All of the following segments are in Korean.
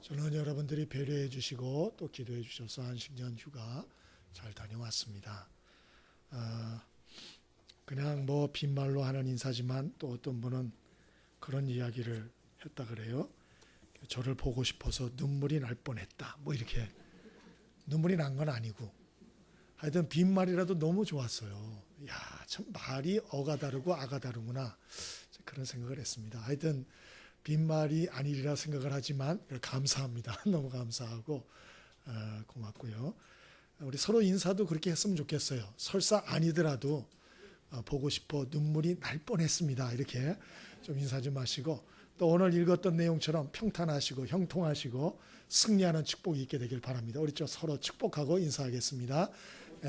저는 여러분들이 배려해 주시고 또 기도해 주셔서 안식년 휴가 잘 다녀왔습니다. 그냥 뭐 빈말로 하는 인사지만 또 어떤 분은 그런 이야기를 했다 그래요. 저를 보고 싶어서 눈물이 날 뻔했다. 뭐 이렇게 눈물이 난 건 아니고 하여튼 빈말이라도 너무 좋았어요. 야, 참 말이 어가 다르고 아가 다르구나. 그런 생각을 했습니다. 하여튼 빈말이 아니리라 생각을 하지만 감사합니다. 너무 감사하고 고맙고요. 우리 서로 인사도 그렇게 했으면 좋겠어요. 설사 아니더라도 보고 싶어 눈물이 날 뻔했습니다. 이렇게 좀 인사 좀 하시고 또 오늘 읽었던 내용처럼 평탄하시고 형통하시고 승리하는 축복이 있게 되길 바랍니다. 우리 좀 서로 축복하고 인사하겠습니다.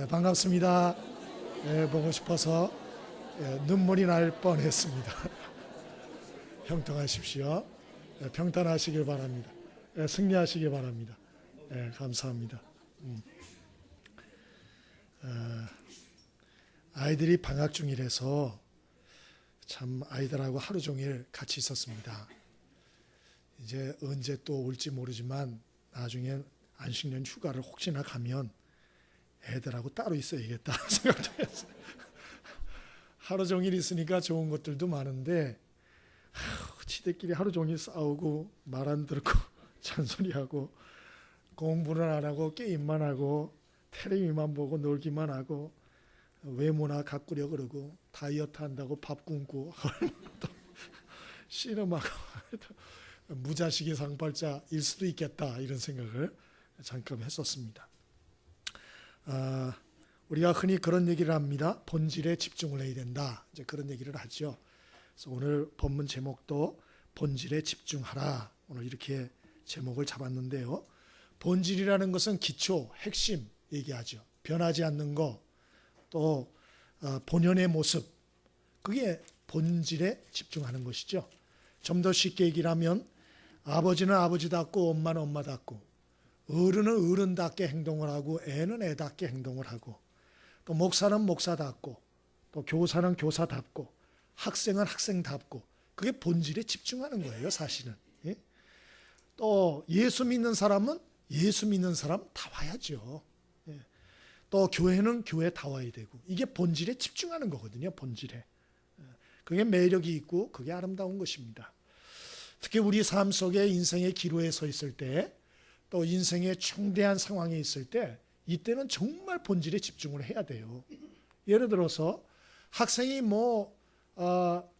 반갑습니다. 보고 싶어서 눈물이 날 뻔했습니다. 형통하십시오. 평탄하시길 바랍니다. 승리하시길 바랍니다. 감사합니다. 아이들이 방학 중이라서 참 아이들하고 하루 종일 같이 있었습니다. 이제 언제 또 올지 모르지만 나중에 안식년 휴가를 혹시나 가면 애들하고 따로 있어야겠다 생각도 했어요. 하루 종일 있으니까 좋은 것들도 많은데 지들끼리 하루 종일 싸우고 말 안 듣고 잔소리하고 공부는 안 하고 게임만 하고 텔레비만 보고 놀기만 하고 외모나 가꾸려 그러고 다이어트 한다고 밥 굶고 씨름하고 무자식이 상팔자일 수도 있겠다 이런 생각을 잠깐 했었습니다. 우리가 흔히 그런 얘기를 합니다. 본질에 집중을 해야 된다. 이제 그런 얘기를 하죠. 그래서 오늘 본문 제목도 본질에 집중하라. 오늘 이렇게 제목을 잡았는데요. 본질이라는 것은 기초, 핵심 얘기하죠. 변하지 않는 거, 또 본연의 모습, 그게 본질에 집중하는 것이죠. 좀 더 쉽게 얘기를 하면 아버지는 아버지답고 엄마는 엄마답고 어른은 어른답게 행동을 하고 애는 애답게 행동을 하고 또 목사는 목사답고 또 교사는 교사답고 학생은 학생답고 그게 본질에 집중하는 거예요, 사실은. 예? 또 예수 믿는 사람은 예수 믿는 사람 다 와야죠. 예. 또 교회는 교회 다 와야 되고 이게 본질에 집중하는 거거든요, 본질에. 그게 매력이 있고 그게 아름다운 것입니다. 특히 우리 삶 속에 인생의 기로에 서 있을 때 또 인생의 중대한 상황에 있을 때 이때는 정말 본질에 집중을 해야 돼요. 예를 들어서 학생이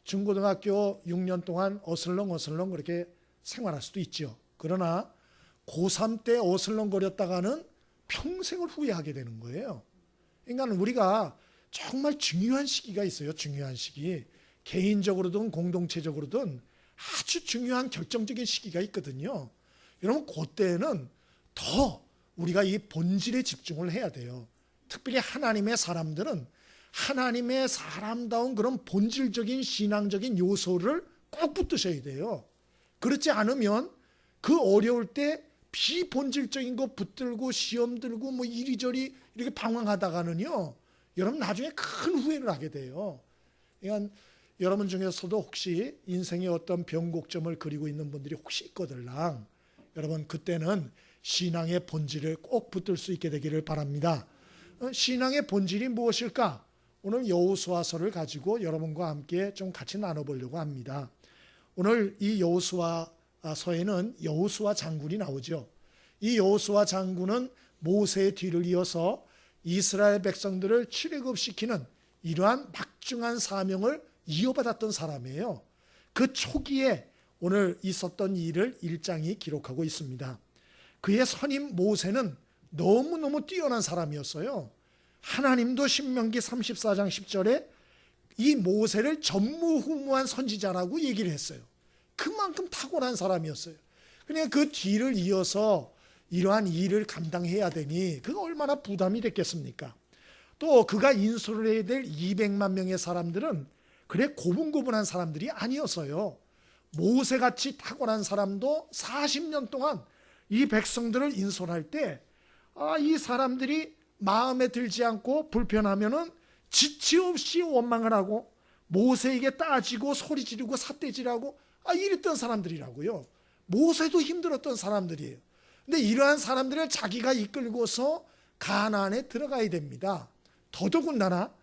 중고등학교 6년 동안 어슬렁어슬렁 그렇게 생활할 수도 있죠. 그러나 고3 때 어슬렁거렸다가는 평생을 후회하게 되는 거예요. 그러니까 우리가 정말 중요한 시기가 있어요. 중요한 시기. 개인적으로든 공동체적으로든 아주 중요한 결정적인 시기가 있거든요. 여러분 그때는 더 우리가 이 본질에 집중을 해야 돼요. 특별히 하나님의 사람들은 하나님의 사람다운 그런 본질적인 신앙적인 요소를 꼭 붙드셔야 돼요. 그렇지 않으면 그 어려울 때 비본질적인 거 붙들고 시험 들고 뭐 이리저리 이렇게 방황하다가는요, 여러분 나중에 큰 후회를 하게 돼요. 그러니까 여러분 중에서도 혹시 인생의 어떤 변곡점을 그리고 있는 분들이 혹시 있거들랑 여러분 그때는 신앙의 본질을 꼭 붙들 수 있게 되기를 바랍니다. 신앙의 본질이 무엇일까? 오늘 여호수아서를 가지고 여러분과 함께 좀 같이 나눠보려고 합니다. 오늘 이 여호수아서에는 여호수아 장군이 나오죠. 이 여호수아 장군은 모세의 뒤를 이어서 이스라엘 백성들을 출애굽시키는 이러한 막중한 사명을 이어받았던 사람이에요. 그 초기에 오늘 있었던 일을 1장이 기록하고 있습니다. 그의 선임 모세는 너무너무 뛰어난 사람이었어요. 하나님도 신명기 34장 10절에 이 모세를 전무후무한 선지자라고 얘기를 했어요. 그만큼 탁월한 사람이었어요. 그러니까 그 뒤를 이어서 이러한 일을 감당해야 되니 그가 얼마나 부담이 됐겠습니까? 또 그가 인솔을 해야 될 200만 명의 사람들은 그래 고분고분한 사람들이 아니었어요. 모세같이 탁월한 사람도 40년 동안 이 백성들을 인솔할 때 이 사람들이 마음에 들지 않고 불편하면은 지체 없이 원망을 하고 모세에게 따지고 소리 지르고 삿대질하고 이랬던 사람들이라고요. 모세도 힘들었던 사람들이에요. 근데 이러한 사람들을 자기가 이끌고서 가나안에 들어가야 됩니다. 더더군다나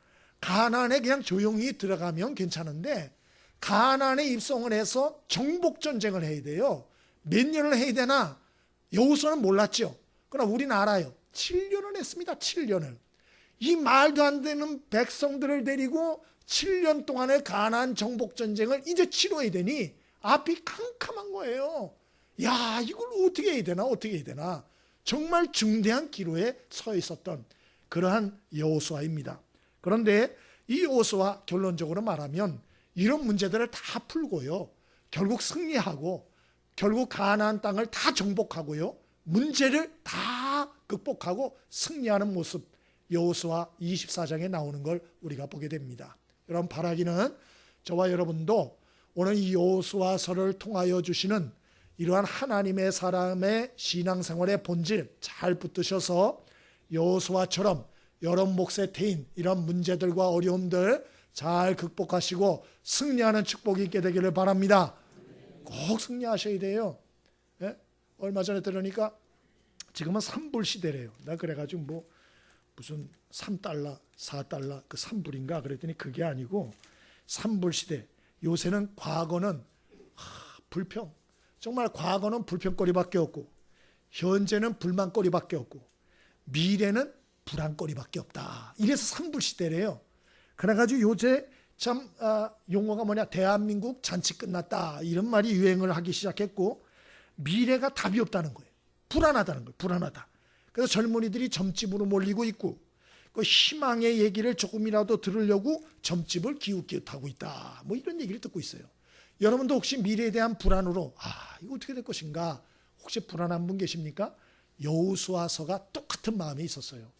가나안에 그냥 조용히 들어가면 괜찮은데 가나안에 입성을 해서 정복 전쟁을 해야 돼요. 몇 년을 해야 되나 여호수아는 몰랐죠. 그러나 우리는 알아요. 7년을 했습니다. 7년을. 이 말도 안 되는 백성들을 데리고 7년 동안의 가나안 정복 전쟁을 이제 치러야 되니 앞이 캄캄한 거예요. 야, 이걸 어떻게 해야 되나 어떻게 해야 되나. 정말 중대한 기로에 서 있었던 그러한 여호수아입니다. 그런데 이 여호수아 결론적으로 말하면 이런 문제들을 다 풀고요. 결국 승리하고 결국 가나안 땅을 다 정복하고요. 문제를 다 극복하고 승리하는 모습 여호수아 24장에 나오는 걸 우리가 보게 됩니다. 여러분 바라기는 저와 여러분도 오늘 이 여호수아서를 통하여 주시는 이러한 하나님의 사람의 신앙생활의 본질 잘 붙드셔서 여호수아처럼 여러분 몫의 태인 이런 문제들과 어려움들 잘 극복하시고 승리하는 축복이 있게 되기를 바랍니다. 꼭 승리하셔야 돼요. 예? 얼마 전에 들으니까 지금은 3불 시대래요. 나 그래가지고 무슨 3달러, 4달러 그 3불인가 그랬더니 그게 아니고 3불 시대. 요새는 과거는 불평. 정말 과거는 불평거리밖에 없고 현재는 불만거리밖에 없고 미래는 불안거리밖에 없다. 이래서 3불 시대래요. 그래가지고 요새 참 용어가 뭐냐 대한민국 잔치 끝났다 이런 말이 유행을 하기 시작했고 미래가 답이 없다는 거예요. 불안하다는 거예요. 불안하다. 그래서 젊은이들이 점집으로 몰리고 있고 그 희망의 얘기를 조금이라도 들으려고 점집을 기웃기웃하고 있다. 뭐 이런 얘기를 듣고 있어요. 여러분도 혹시 미래에 대한 불안으로 이거 어떻게 될 것인가 혹시 불안한 분 계십니까? 여호수아서가 똑같은 마음이 있었어요.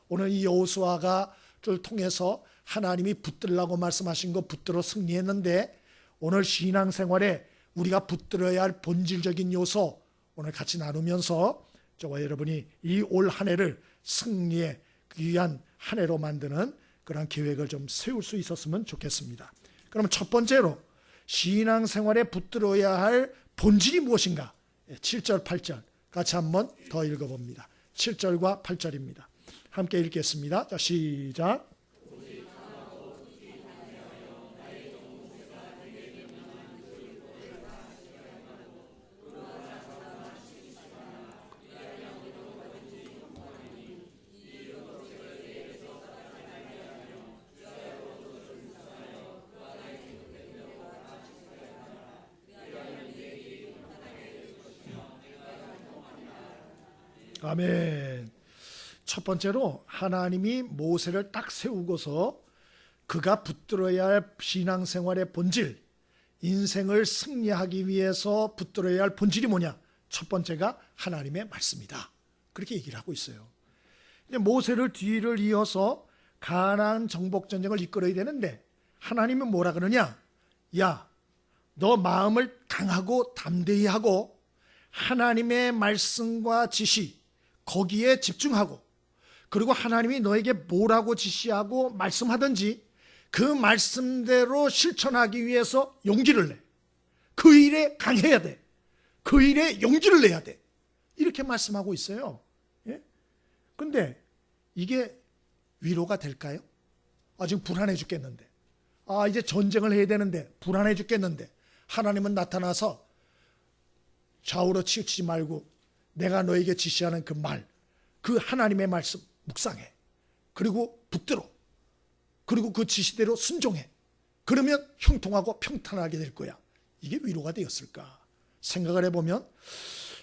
오늘 이 여호수아를 통해서 하나님이 붙들라고 말씀하신 거 붙들어 승리했는데 오늘 신앙생활에 우리가 붙들어야 할 본질적인 요소 오늘 같이 나누면서 저와 여러분이 이 올 한 해를 승리의 귀한 한 해로 만드는 그런 계획을 좀 세울 수 있었으면 좋겠습니다. 그러면 첫 번째로 신앙생활에 붙들어야 할 본질이 무엇인가? 7절 8절 같이 한번 더 읽어봅니다. 7절과 8절입니다. 함께 읽겠습니다. 자, 시작. 아멘. 첫 번째로 하나님이 모세를 딱 세우고서 그가 붙들어야 할 신앙생활의 본질, 인생을 승리하기 위해서 붙들어야 할 본질이 뭐냐? 첫 번째가 하나님의 말씀이다. 그렇게 얘기를 하고 있어요. 이제 모세를 뒤를 이어서 가나안 정복 전쟁을 이끌어야 되는데 하나님은 뭐라 그러냐? 야, 너 마음을 강하고 담대히 하고 하나님의 말씀과 지시 거기에 집중하고 그리고 하나님이 너에게 뭐라고 지시하고 말씀하든지 그 말씀대로 실천하기 위해서 용기를 내. 그 일에 강해야 돼. 그 일에 용기를 내야 돼. 이렇게 말씀하고 있어요. 예? 근데 이게 위로가 될까요? 지금 불안해 죽겠는데. 이제 전쟁을 해야 되는데 불안해 죽겠는데 하나님은 나타나서 좌우로 치우치지 말고 내가 너에게 지시하는 그 말, 그 하나님의 말씀 묵상해. 그리고 붙들어. 그리고 그 지시대로 순종해. 그러면 형통하고 평탄하게 될 거야. 이게 위로가 되었을까? 생각을 해보면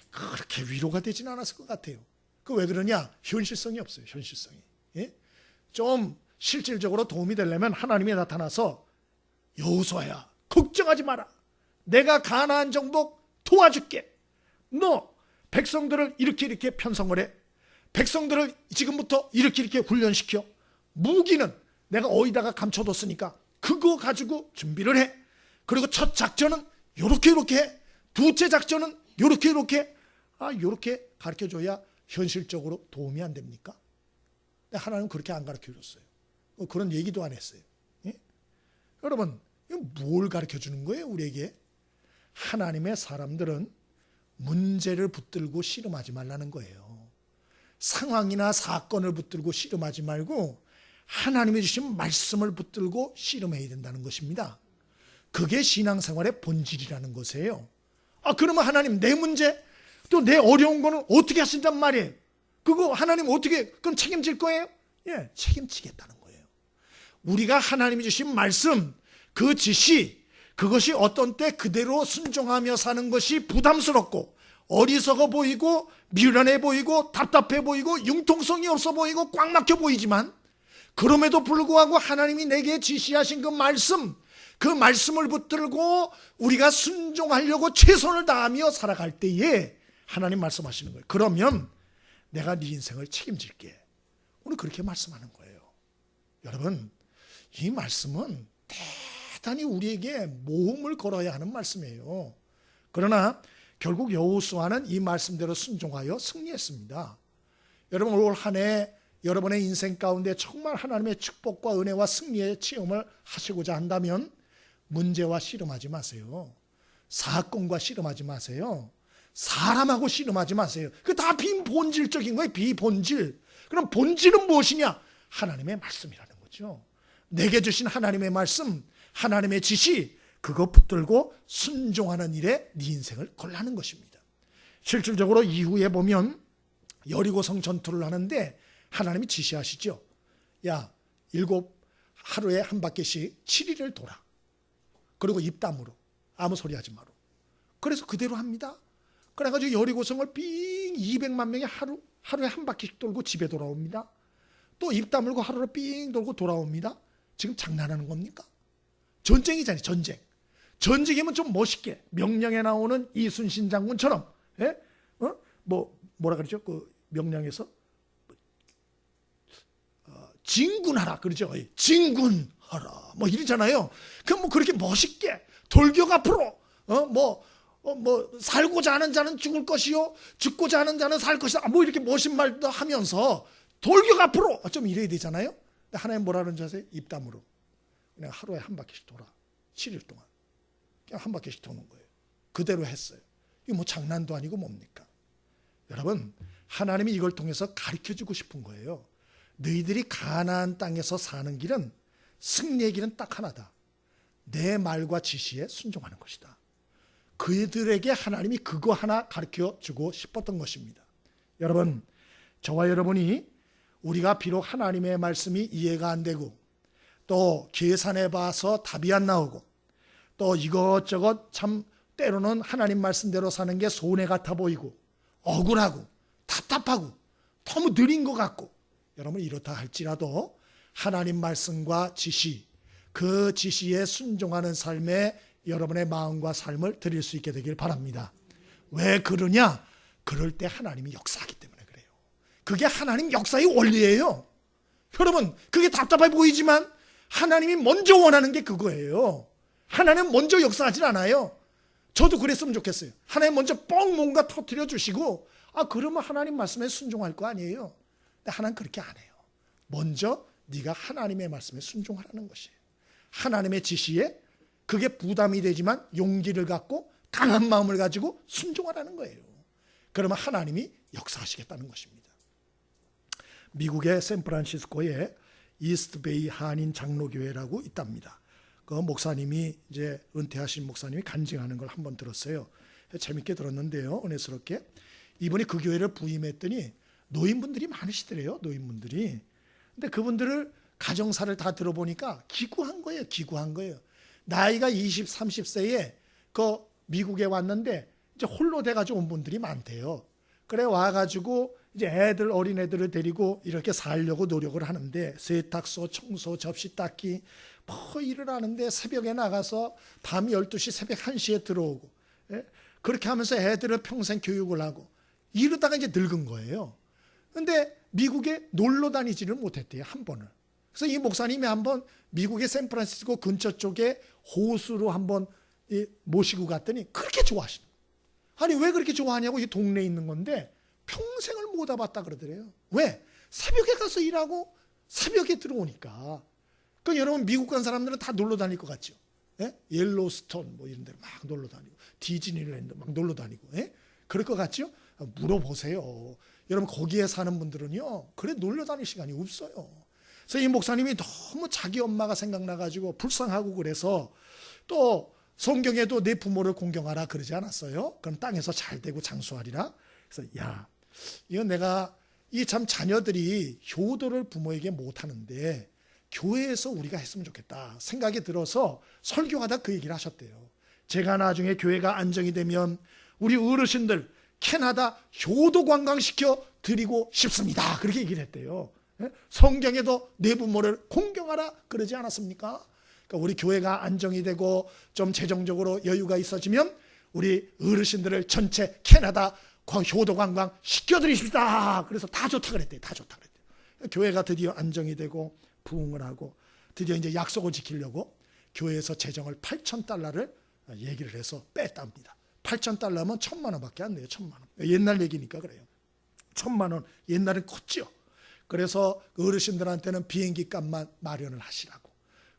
그렇게 위로가 되진 않았을 것 같아요. 그 왜 그러냐? 현실성이 없어요. 현실성이. 예? 좀 실질적으로 도움이 되려면 하나님이 나타나서 여호수아야 걱정하지 마라. 내가 가나안 정복 도와줄게. 너 백성들을 이렇게 편성을 해. 백성들을 지금부터 이렇게 훈련시켜. 무기는 내가 어디다가 감춰뒀으니까 그거 가지고 준비를 해. 그리고 첫 작전은 요렇게 해. 두째 작전은 요렇게 요렇게 가르쳐줘야 현실적으로 도움이 안 됩니까? 근데 하나님은 그렇게 안 가르쳐줬어요. 그런 얘기도 안 했어요. 예? 여러분 이거 뭘 가르쳐주는 거예요 우리에게? 하나님의 사람들은 문제를 붙들고 씨름하지 말라는 거예요. 상황이나 사건을 붙들고 씨름하지 말고 하나님이 주신 말씀을 붙들고 씨름해야 된다는 것입니다. 그게 신앙생활의 본질이라는 것이에요. 그러면 하나님 내 문제 또 내 어려운 거는 어떻게 하신단 말이에요? 그거 하나님 어떻게 그럼 책임질 거예요? 예, 책임지겠다는 거예요. 우리가 하나님이 주신 말씀, 그 지시, 그것이 어떤 때 그대로 순종하며 사는 것이 부담스럽고 어리석어 보이고 미련해 보이고 답답해 보이고 융통성이 없어 보이고 꽉 막혀 보이지만 그럼에도 불구하고 하나님이 내게 지시하신 그 말씀, 그 말씀을 붙들고 우리가 순종하려고 최선을 다하며 살아갈 때에 하나님 말씀하시는 거예요. 그러면 내가 네 인생을 책임질게. 오늘 그렇게 말씀하는 거예요. 여러분, 이 말씀은 대단히 우리에게 모험을 걸어야 하는 말씀이에요. 그러나 결국 여호수아는 이 말씀대로 순종하여 승리했습니다. 여러분, 올 한 해 여러분의 인생 가운데 정말 하나님의 축복과 은혜와 승리의 체험을 하시고자 한다면 문제와 씨름하지 마세요. 사건과 씨름하지 마세요. 사람하고 씨름하지 마세요. 그게 다 비본질적인 거예요. 비본질. 그럼 본질은 무엇이냐? 하나님의 말씀이라는 거죠. 내게 주신 하나님의 말씀, 하나님의 지시, 그거 붙들고 순종하는 일에 네 인생을 걸라는 것입니다. 실질적으로 이후에 보면 여리고성 전투를 하는데 하나님이 지시하시죠. 야, 하루에 한 바퀴씩 7일을 돌아. 그리고 입담으로 아무 소리 하지 마라. 그래서 그대로 합니다. 그래가지고 여리고성을 삥 200만 명이 하루에 한 바퀴씩 돌고 집에 돌아옵니다. 또 입 다물고 하루를 삥 돌고 돌아옵니다. 지금 장난하는 겁니까? 전쟁이잖아요. 전쟁. 전쟁이면 좀 멋있게 명령에 나오는 이순신 장군처럼, 예? 뭐라 그러죠? 그 명령에서 진군하라 그러죠. 진군하라 뭐 이러잖아요. 그럼 뭐 그렇게 멋있게 돌격 앞으로 살고자 하는 자는 죽을 것이요 죽고자 하는 자는 살 것이다. 뭐 이렇게 멋진 말도 하면서 돌격 앞으로 좀 이래야 되잖아요. 근데 하나님 뭐라 그러는지 아세요? 입담으로 그냥 하루에 한 바퀴씩 돌아. 7일 동안 그냥 한 바퀴씩 도는 거예요. 그대로 했어요. 이게 뭐 장난도 아니고 뭡니까? 여러분, 하나님이 이걸 통해서 가르쳐주고 싶은 거예요. 너희들이 가나안 땅에서 사는 길은 승리의 길은 딱 하나다. 내 말과 지시에 순종하는 것이다. 그들에게 하나님이 그거 하나 가르쳐주고 싶었던 것입니다. 여러분, 저와 여러분이 우리가 비록 하나님의 말씀이 이해가 안 되고 또 계산해 봐서 답이 안 나오고 또 이것저것 참 때로는 하나님 말씀대로 사는 게 손해 같아 보이고 억울하고 답답하고 너무 느린 것 같고 여러분 이렇다 할지라도 하나님 말씀과 지시, 그 지시에 순종하는 삶에 여러분의 마음과 삶을 드릴 수 있게 되길 바랍니다. 왜 그러냐? 그럴 때 하나님이 역사하기 때문에 그래요. 그게 하나님 역사의 원리예요. 여러분, 그게 답답해 보이지만 하나님이 먼저 원하는 게 그거예요. 하나님 먼저 역사하진 않아요. 저도 그랬으면 좋겠어요. 하나님 먼저 뻥 뭔가 터뜨려 주시고 그러면 하나님 말씀에 순종할 거 아니에요. 근데 하나님 그렇게 안 해요. 먼저 네가 하나님의 말씀에 순종하라는 것이에요. 하나님의 지시에 그게 부담이 되지만 용기를 갖고 강한 마음을 가지고 순종하라는 거예요. 그러면 하나님이 역사하시겠다는 것입니다. 미국의 샌프란시스코에 이스트베이 한인 장로교회라고 있답니다. 그 목사님이 이제 은퇴하신 목사님이 간증하는 걸 한번 들었어요. 재밌게 들었는데요. 은혜스럽게 이분이 그 교회를 부임했더니 노인분들이 많으시더래요. 노인분들이. 근데 그분들을 가정사를 다 들어보니까 기구한 거예요. 기구한 거예요. 나이가 20, 30세에 그 미국에 왔는데 이제 홀로 돼가지고 온 분들이 많대요. 그래 와가지고 이제 어린애들을 데리고 이렇게 살려고 노력을 하는데 세탁소, 청소, 접시 닦기 뭐 일을 하는데 새벽에 나가서 밤 12시, 새벽 1시에 들어오고 그렇게 하면서 애들을 평생 교육을 하고 이러다가 이제 늙은 거예요. 근데 미국에 놀러 다니지를 못했대요. 한 번을. 그래서 이 목사님이 한번 미국의 샌프란시스코 근처 쪽에 호수로 한번 모시고 갔더니 그렇게 좋아하시는 거예요. 아니 왜 그렇게 좋아하냐고 이 동네에 있는 건데 평생을 못 와봤다 그러더래요. 왜? 새벽에 가서 일하고 새벽에 들어오니까. 그러니까 여러분 미국 간 사람들은 다 놀러 다닐 것 같죠. 예? 옐로스톤 뭐 이런 데 막 놀러 다니고 디즈니랜드 막 놀러 다니고 그럴 것 같죠? 물어보세요. 여러분 거기에 사는 분들은요, 그래 놀려다닐 시간이 없어요. 그래서 이 목사님이 너무 자기 엄마가 생각나가지고 불쌍하고 그래서, 또 성경에도 내 부모를 공경하라 그러지 않았어요? 그럼 땅에서 잘 되고 장수하리라. 그래서 야, 이건 내가 이 참 자녀들이 효도를 부모에게 못하는데 교회에서 우리가 했으면 좋겠다 생각이 들어서 설교하다 그 얘기를 하셨대요. 제가 나중에 교회가 안정이 되면 우리 어르신들 캐나다 효도 관광시켜 드리고 싶습니다. 그렇게 얘기를 했대요. 성경에도 내 부모를 공경하라 그러지 않았습니까? 그러니까 우리 교회가 안정이 되고 좀 재정적으로 여유가 있어지면 우리 어르신들을 전체 캐나다 효도 관광 시켜드리십니다. 그래서 다 좋다 그랬대요. 다 좋다 그랬대요. 교회가 드디어 안정이 되고 부흥을 하고 드디어 이제 약속을 지키려고 교회에서 재정을 $8,000를 얘기를 해서 뺐답니다. $8,000면 1,000만 원밖에 안 돼요. 1,000만 원. 옛날 얘기니까 그래요. 1,000만 원. 옛날엔 컸죠. 그래서 어르신들한테는 비행기 값만 마련을 하시라고.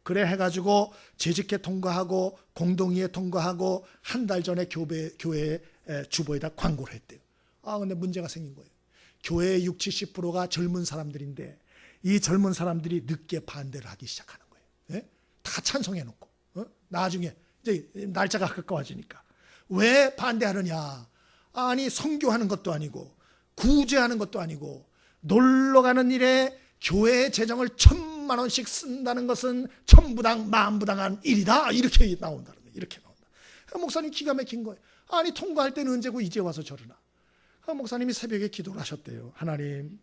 그래 해가지고 재직회 통과하고 공동의회 통과하고 한 달 전에 교회 주보에다 광고를 했대요. 근데 문제가 생긴 거예요. 교회의 60~70%가 젊은 사람들인데 이 젊은 사람들이 늦게 반대를 하기 시작하는 거예요. 예? 다 찬성해놓고 나중에 이제 날짜가 가까워지니까 왜 반대하느냐? 아니 선교하는 것도 아니고 구제하는 것도 아니고 놀러가는 일에 교회의 재정을 1,000만 원씩 쓴다는 것은 천부당 만부당한 일이다. 이렇게 나온다는 거예요. 이렇게 나온다. 목사님 기가 막힌 거예요. 아니 통과할 때는 언제고 이제 와서 저러나. 목사님이 새벽에 기도를 하셨대요. 하나님,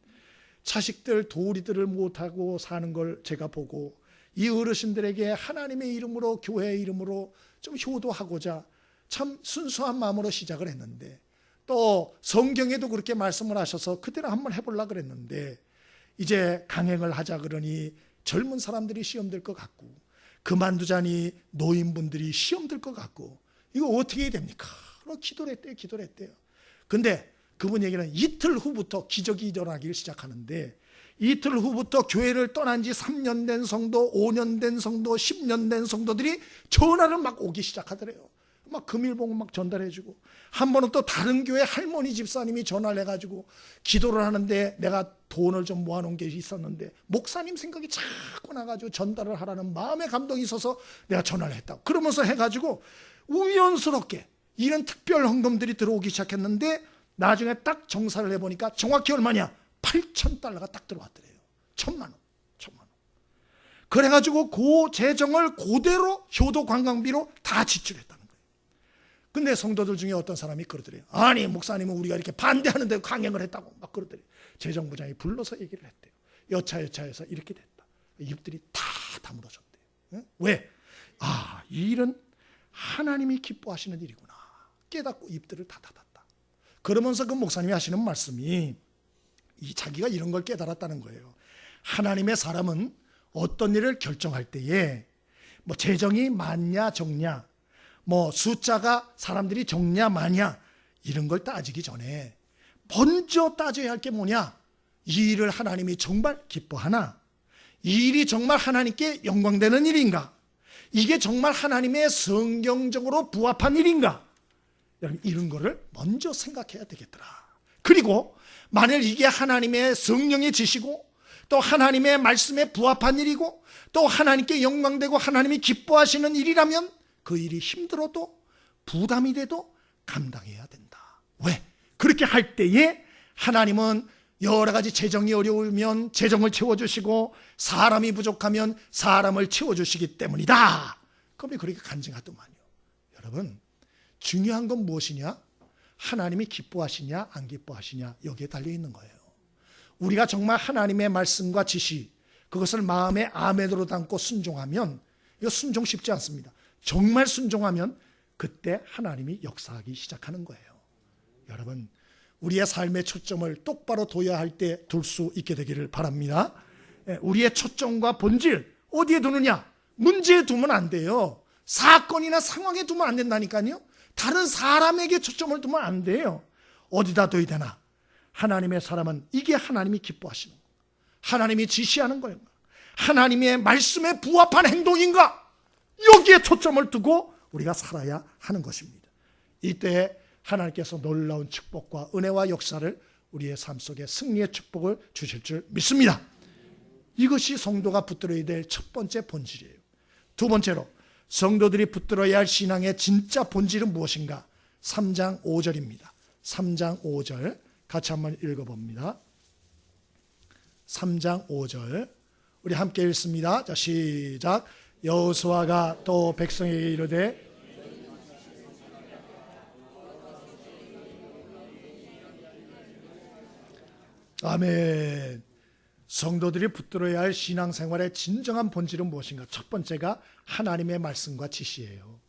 자식들 도리들을 못하고 사는 걸 제가 보고 이 어르신들에게 하나님의 이름으로 교회의 이름으로 좀 효도하고자 참 순수한 마음으로 시작을 했는데, 또 성경에도 그렇게 말씀을 하셔서 그때는 한번 해보려고 그랬는데 이제 강행을 하자 그러니 젊은 사람들이 시험 들 것 같고 그만두자니 노인분들이 시험 들 것 같고 이거 어떻게 해야 됩니까? 기도를 했대요. 근데 그분 얘기는 이틀 후부터 기적이 일어나기 시작하는데, 이틀 후부터 교회를 떠난 지 3년 된 성도, 5년 된 성도, 10년 된 성도들이 전화를 막 오기 시작하더래요. 막 금일봉을 막 전달해주고, 한 번은 또 다른 교회 할머니 집사님이 전화를 해가지고 기도를 하는데 내가 돈을 좀 모아놓은 게 있었는데 목사님 생각이 자꾸 나가지고 전달을 하라는 마음의 감동이 있어서 내가 전화를 했다고. 그러면서 해가지고 우연스럽게 이런 특별 헌금들이 들어오기 시작했는데 나중에 딱 정사를 해보니까 정확히 얼마냐? $8,000가 딱 들어왔더래요. 1,000만 원. 그래가지고 그 재정을 그대로 효도 관광비로 다 지출했다는 거예요. 근데 성도들 중에 어떤 사람이 그러더래요. 아니 목사님은 우리가 이렇게 반대하는데 강행을 했다고 막 그러더래요. 재정부장이 불러서 얘기를 했대요. 여차여차해서 이렇게 됐다. 입들이 다 다물어졌대요. 응? 왜? 이 일은 하나님이 기뻐하시는 일이구나 깨닫고 입들을 다 닫았다. 그러면서 그 목사님이 하시는 말씀이 자기가 이런 걸 깨달았다는 거예요. 하나님의 사람은 어떤 일을 결정할 때에 뭐 재정이 많냐 적냐, 뭐 숫자가 사람들이 적냐 많냐 이런 걸 따지기 전에 먼저 따져야 할 게 뭐냐? 이 일을 하나님이 정말 기뻐하나? 이 일이 정말 하나님께 영광되는 일인가? 이게 정말 하나님의 성경적으로 부합한 일인가? 이런 거를 먼저 생각해야 되겠더라. 그리고 만일 이게 하나님의 성령의 지시고 또 하나님의 말씀에 부합한 일이고 또 하나님께 영광되고 하나님이 기뻐하시는 일이라면 그 일이 힘들어도 부담이 돼도 감당해야 된다. 왜? 그렇게 할 때에 하나님은 여러 가지 재정이 어려우면 재정을 채워주시고 사람이 부족하면 사람을 채워주시기 때문이다. 그럼 그렇게 간증하더만요. 여러분, 중요한 건 무엇이냐? 하나님이 기뻐하시냐 안 기뻐하시냐 여기에 달려있는 거예요. 우리가 정말 하나님의 말씀과 지시 그것을 마음에 아멘으로 담고 순종하면, 이거 순종 쉽지 않습니다. 정말 순종하면 그때 하나님이 역사하기 시작하는 거예요. 여러분, 우리의 삶의 초점을 똑바로 둬야 할 때 둘 수 있게 되기를 바랍니다. 우리의 초점과 본질 어디에 두느냐? 문제에 두면 안 돼요. 사건이나 상황에 두면 안 된다니까요. 다른 사람에게 초점을 두면 안 돼요. 어디다 둬야 되나? 하나님의 사람은 이게 하나님이 기뻐하시는 거, 하나님이 지시하는 거예요. 하나님의 말씀에 부합한 행동인가? 여기에 초점을 두고 우리가 살아야 하는 것입니다. 이때 하나님께서 놀라운 축복과 은혜와 역사를 우리의 삶 속에 승리의 축복을 주실 줄 믿습니다. 이것이 성도가 붙들어야 될 첫 번째 본질이에요. 두 번째로 성도들이 붙들어야 할 신앙의 진짜 본질은 무엇인가? 3장 5절입니다. 3장 5절 같이 한번 읽어봅니다. 3장 5절 우리 함께 읽습니다. 자, 시작. 여호수아가 또 백성에게 이르되 아멘. 성도들이 붙들어야 할 신앙생활의 진정한 본질은 무엇인가? 첫 번째가 하나님의 말씀과 지시예요.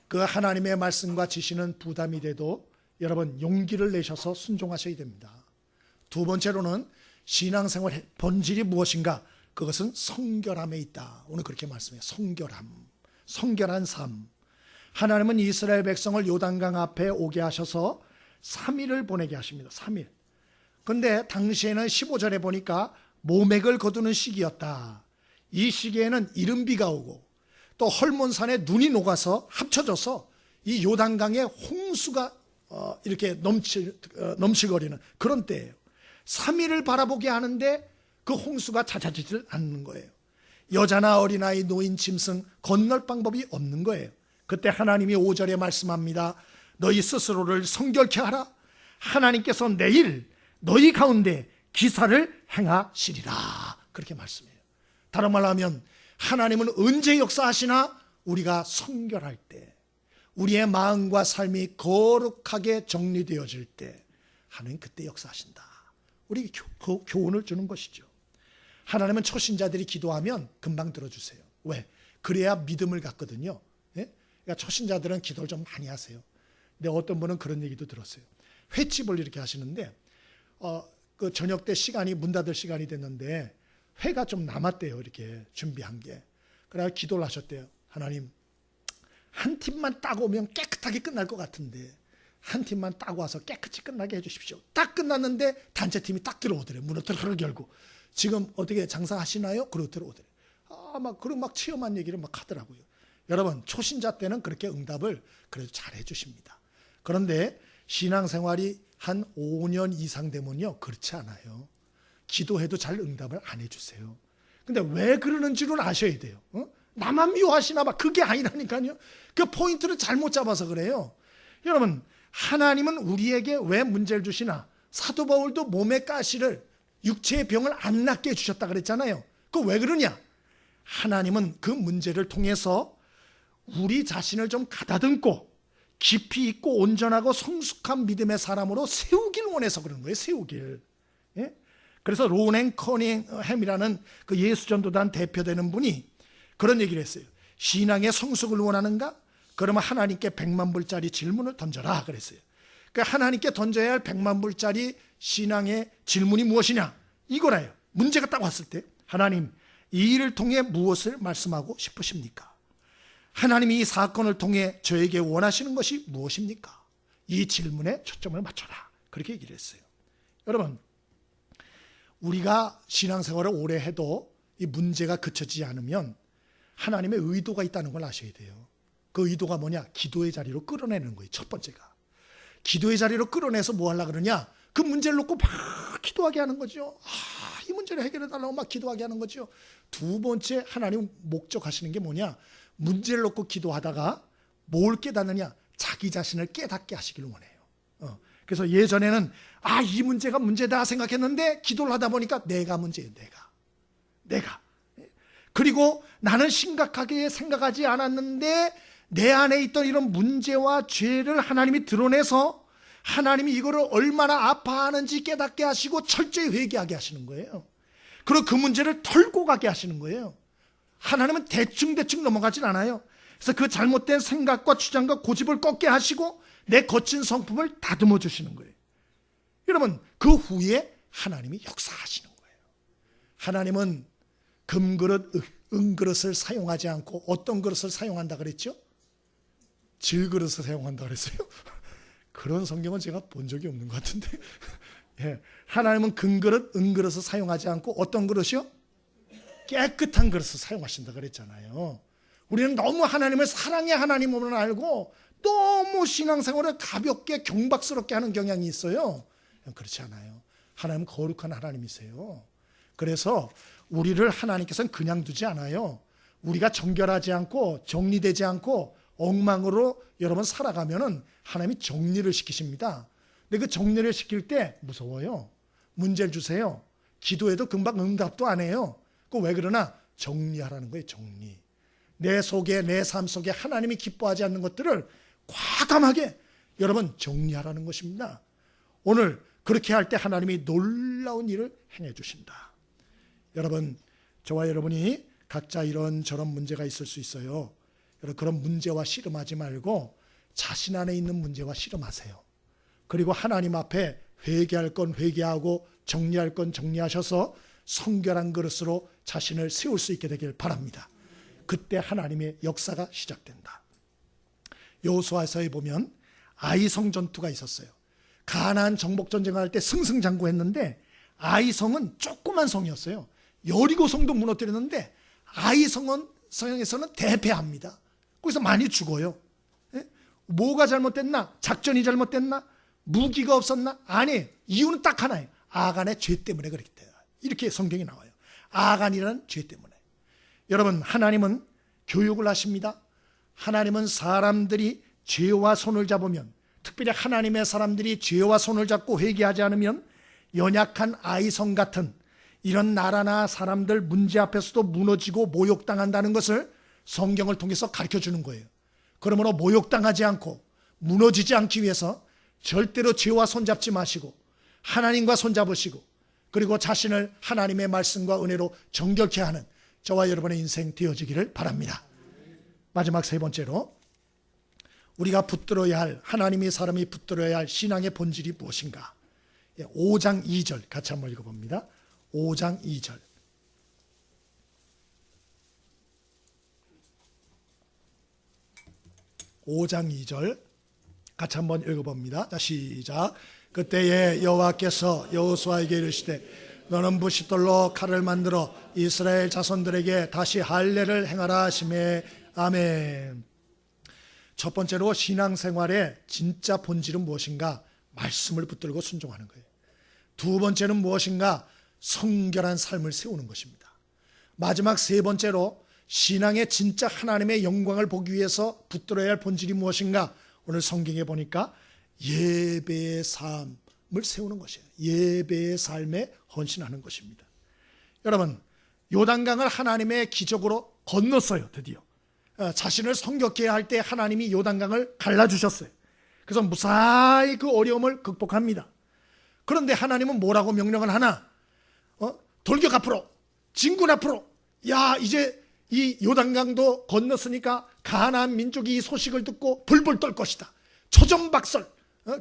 그 하나님의 말씀과 지시는 부담이 돼도 여러분 용기를 내셔서 순종하셔야 됩니다. 두 번째로는 신앙생활의 본질이 무엇인가? 그것은 성결함에 있다. 오늘 그렇게 말씀해요. 성결함, 성결한 삶. 하나님은 이스라엘 백성을 요단강 앞에 오게 하셔서 3일을 보내게 하십니다. 3일. 근데 당시에는 15절에 보니까 모맥을 거두는 시기였다. 이 시기에는 이른비가 오고 또 헐몬산에 눈이 녹아서 합쳐져서 이 요단강에 홍수가 이렇게 넘치거리는 그런 때예요. 3일을 바라보게 하는데 그 홍수가 잦아지질 않는 거예요. 여자나 어린아이, 노인, 짐승 건널 방법이 없는 거예요. 그때 하나님이 5절에 말씀합니다. 너희 스스로를 성결케 하라. 하나님께서 내일 너희 가운데 기사를 행하시리라. 그렇게 말씀해요. 다른 말로 하면 하나님은 언제 역사하시나? 우리가 성결할 때, 우리의 마음과 삶이 거룩하게 정리되어질 때 하나님 그때 역사하신다. 우리 교훈을 주는 것이죠. 하나님은 초신자들이 기도하면 금방 들어주세요. 왜? 그래야 믿음을 갖거든요. 예? 그러니까 초신자들은 기도를 좀 많이 하세요. 근데 어떤 분은 그런 얘기도 들었어요. 횟집을 이렇게 하시는데 그 저녁 때 시간이 문 닫을 시간이 됐는데 회가 좀 남았대요. 이렇게 준비한 게. 그래서 기도를 하셨대요. 하나님, 한 팀만 따고 오면 깨끗하게 끝날 것 같은데 한 팀만 따고 와서 깨끗이 끝나게 해주십시오. 딱 끝났는데 단체팀이 딱 들어오더래요. 문을 털털 열고 지금 어떻게 장사하시나요? 그러고 들어오더래요. 그런 막 체험한 얘기를 막 하더라고요. 여러분, 초신자 때는 그렇게 응답을 그래도 잘 해주십니다. 그런데 신앙생활이 한 5년 이상 되면요, 그렇지 않아요. 기도해도 잘 응답을 안 해주세요. 근데 왜 그러는지는 아셔야 돼요. 나만 미워하시나 봐. 그게 아니라니까요. 그 포인트를 잘못 잡아서 그래요. 여러분, 하나님은 우리에게 왜 문제를 주시나? 사도 바울도 몸의 가시를, 육체의 병을 안 낫게 해주셨다 그랬잖아요. 그거 왜 그러냐? 하나님은 그 문제를 통해서 우리 자신을 좀 가다듬고 깊이 있고 온전하고 성숙한 믿음의 사람으로 세우길 원해서 그런 거예요. 세우길. 예? 그래서 로넨 커닝햄이라는 그 예수전도단 대표되는 분이 그런 얘기를 했어요. 신앙의 성숙을 원하는가? 그러면 하나님께 100만 불짜리 질문을 던져라 그랬어요. 그러니까 하나님께 던져야 할 100만 불짜리 신앙의 질문이 무엇이냐? 이거라요. 문제가 딱 왔을 때 하나님, 이 일을 통해 무엇을 말씀하고 싶으십니까? 하나님이 이 사건을 통해 저에게 원하시는 것이 무엇입니까? 이 질문에 초점을 맞춰라. 그렇게 얘기를 했어요. 여러분, 우리가 신앙생활을 오래 해도 이 문제가 그쳐지지 않으면 하나님의 의도가 있다는 걸 아셔야 돼요. 그 의도가 뭐냐? 기도의 자리로 끌어내는 거예요. 첫 번째가. 기도의 자리로 끌어내서 뭐 하려고 그러냐? 그 문제를 놓고 막 기도하게 하는 거죠. 이 문제를 해결해 달라고 막 기도하게 하는 거죠. 두 번째, 하나님 목적하시는 게 뭐냐? 문제를 놓고 기도하다가 뭘 깨닫느냐? 자기 자신을 깨닫게 하시길 원해요. 그래서 예전에는 이 문제가 문제다 생각했는데 기도를 하다 보니까 내가 문제예요. 내가. 그리고 나는 심각하게 생각하지 않았는데 내 안에 있던 이런 문제와 죄를 하나님이 드러내서 하나님이 이거를 얼마나 아파하는지 깨닫게 하시고 철저히 회개하게 하시는 거예요. 그리고 그 문제를 털고 가게 하시는 거예요. 하나님은 대충 넘어가진 않아요. 그래서 그 잘못된 생각과 주장과 고집을 꺾게 하시고 내 거친 성품을 다듬어 주시는 거예요. 여러분, 그 후에 하나님이 역사하시는 거예요. 하나님은 금그릇, 은그릇을 사용하지 않고 어떤 그릇을 사용한다 그랬죠? 질그릇을 사용한다 그랬어요? 그런 성경은 제가 본 적이 없는 것 같은데. 예, 하나님은 금그릇, 은그릇을 사용하지 않고 어떤 그릇이요? 깨끗한 그릇을 사용하신다 그랬잖아요. 우리는 너무 하나님을 사랑의 하나님으로만 알고 너무 신앙생활을 가볍게 경박스럽게 하는 경향이 있어요. 그렇지 않아요. 하나님은 거룩한 하나님이세요. 그래서 우리를 하나님께서는 그냥 두지 않아요. 우리가 정결하지 않고 정리되지 않고 엉망으로 여러분 살아가면은 하나님이 정리를 시키십니다. 근데 그 정리를 시킬 때 무서워요. 문제를 주세요. 기도해도 금방 응답도 안 해요. 그 왜 그러나? 정리하라는 거예요. 정리. 내 속에, 내 삶 속에 하나님이 기뻐하지 않는 것들을 과감하게 여러분 정리하라는 것입니다. 오늘 그렇게 할 때 하나님이 놀라운 일을 행해 주신다. 여러분, 저와 여러분이 각자 이런저런 문제가 있을 수 있어요. 여러분, 그런 문제와 씨름하지 말고 자신 안에 있는 문제와 씨름하세요. 그리고 하나님 앞에 회개할 건 회개하고 정리할 건 정리하셔서 성결한 그릇으로 자신을 세울 수 있게 되길 바랍니다. 그때 하나님의 역사가 시작된다. 여호수아서에 보면 아이성 전투가 있었어요. 가나안 정복 전쟁을 할 때 승승장구했는데 아이성은 조그만 성이었어요. 여리고 성도 무너뜨렸는데 아이성은 성에서는 대패합니다. 거기서 많이 죽어요. 뭐가 잘못됐나? 작전이 잘못됐나? 무기가 없었나? 아니, 이유는 딱 하나예요. 아간의 죄 때문에 그렇기 때문에. 이렇게 성경이 나와요. 아간이라는 죄 때문에. 여러분, 하나님은 교육을 하십니다. 하나님은 사람들이 죄와 손을 잡으면, 특별히 하나님의 사람들이 죄와 손을 잡고 회개하지 않으면 연약한 아이성 같은 이런 나라나 사람들 문제 앞에서도 무너지고 모욕당한다는 것을 성경을 통해서 가르쳐주는 거예요. 그러므로 모욕당하지 않고 무너지지 않기 위해서 절대로 죄와 손잡지 마시고 하나님과 손잡으시고 그리고 자신을 하나님의 말씀과 은혜로 정결케 하는 저와 여러분의 인생 되어지기를 바랍니다. 마지막 세 번째로 우리가 붙들어야 할, 하나님의 사람이 붙들어야 할 신앙의 본질이 무엇인가? 5장 2절 같이 한번 읽어봅니다. 5장 2절. 5장 2절 같이 한번 읽어봅니다. 자, 시작. 그때에 여호와께서 여호수아에게 이르시되 너는 부싯돌로 칼을 만들어 이스라엘 자손들에게 다시 할례를 행하라 하시매. 아멘. 첫 번째로 신앙생활의 진짜 본질은 무엇인가? 말씀을 붙들고 순종하는 거예요. 두 번째는 무엇인가? 성결한 삶을 세우는 것입니다. 마지막 세 번째로 신앙의 진짜 하나님의 영광을 보기 위해서 붙들어야 할 본질이 무엇인가? 오늘 성경에 보니까 예배의 삶을 세우는 것이에요. 예배의 삶에 헌신하는 것입니다. 여러분, 요단강을 하나님의 기적으로 건넜어요. 드디어 자신을 성격케 할 때 하나님이 요단강을 갈라주셨어요. 그래서 무사히 그 어려움을 극복합니다. 그런데 하나님은 뭐라고 명령을 하나? 돌격 앞으로, 진군 앞으로. 야, 이제 이 요단강도 건넜으니까 가나안 민족이 이 소식을 듣고 불불 떨 것이다. 초전박설,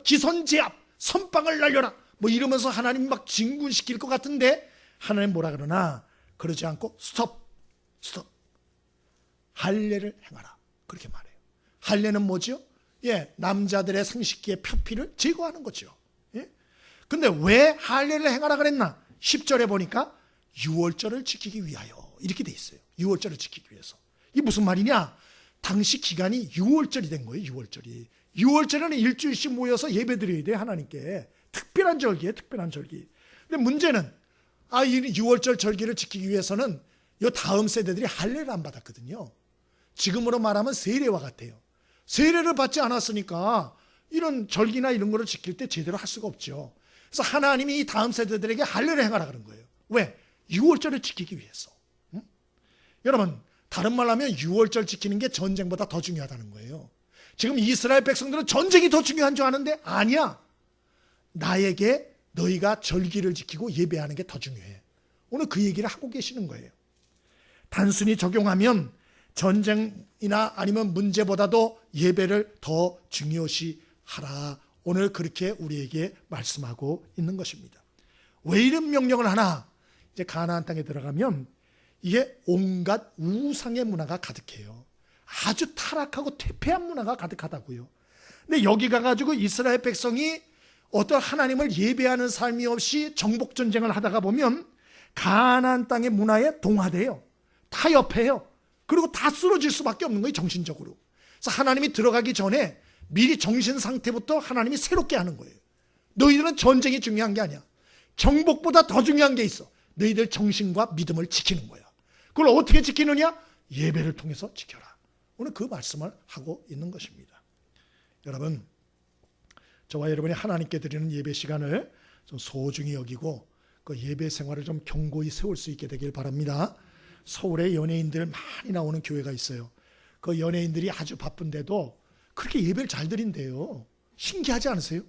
기선제압, 선빵을 날려라. 뭐 이러면서 하나님 막 진군시킬 것 같은데 하나님 뭐라 그러나? 그러지 않고 스톱. 할례를 행하라. 그렇게 말해요. 할례는 뭐죠? 남자들의 상식기의 표피를 제거하는 거죠. 근데 왜 할례를 행하라 그랬나? 10절에 보니까 유월절을 지키기 위하여 이렇게 돼 있어요. 유월절을 지키기 위해서. 이게 무슨 말이냐? 당시 기간이 유월절이 된 거예요. 유월절이. 유월절에는 일주일씩 모여서 예배드려야 돼요. 하나님께. 특별한 절기예요. 특별한 절기. 근데 문제는 이 유월절 절기를 지키기 위해서는 이 다음 세대들이 할례를 안 받았거든요. 지금으로 말하면 세례와 같아요. 세례를 받지 않았으니까 이런 절기나 이런 거를 지킬 때 제대로 할 수가 없죠. 그래서 하나님이 이 다음 세대들에게 할례를 행하라 그런 거예요. 왜? 유월절을 지키기 위해서. 여러분, 다른 말로 하면 유월절 지키는 게 전쟁보다 더 중요하다는 거예요. 지금 이스라엘 백성들은 전쟁이 더 중요한 줄 아는데 아니야. 나에게 너희가 절기를 지키고 예배하는 게 더 중요해. 오늘 그 얘기를 하고 계시는 거예요. 단순히 적용하면 전쟁이나 아니면 문제보다도 예배를 더 중요시 하라. 오늘 그렇게 우리에게 말씀하고 있는 것입니다. 왜 이런 명령을 하나? 이제 가나안 땅에 들어가면 이게 온갖 우상의 문화가 가득해요. 아주 타락하고 퇴폐한 문화가 가득하다고요. 근데 여기 가가지고 이스라엘 백성이 어떤 하나님을 예배하는 삶이 없이 정복 전쟁을 하다가 보면 가나안 땅의 문화에 동화돼요. 타협해요. 그리고 다 쓰러질 수밖에 없는 거예요. 정신적으로. 그래서 하나님이 들어가기 전에 미리 정신 상태부터 하나님이 새롭게 하는 거예요. 너희들은 전쟁이 중요한 게 아니야. 정복보다 더 중요한 게 있어. 너희들 정신과 믿음을 지키는 거야. 그걸 어떻게 지키느냐? 예배를 통해서 지켜라. 오늘 그 말씀을 하고 있는 것입니다. 여러분, 저와 여러분이 하나님께 드리는 예배 시간을 좀 소중히 여기고 그 예배 생활을 좀 견고히 세울 수 있게 되길 바랍니다. 서울에 연예인들 많이 나오는 교회가 있어요. 그 연예인들이 아주 바쁜데도 그렇게 예배를 잘 드린대요. 신기하지 않으세요?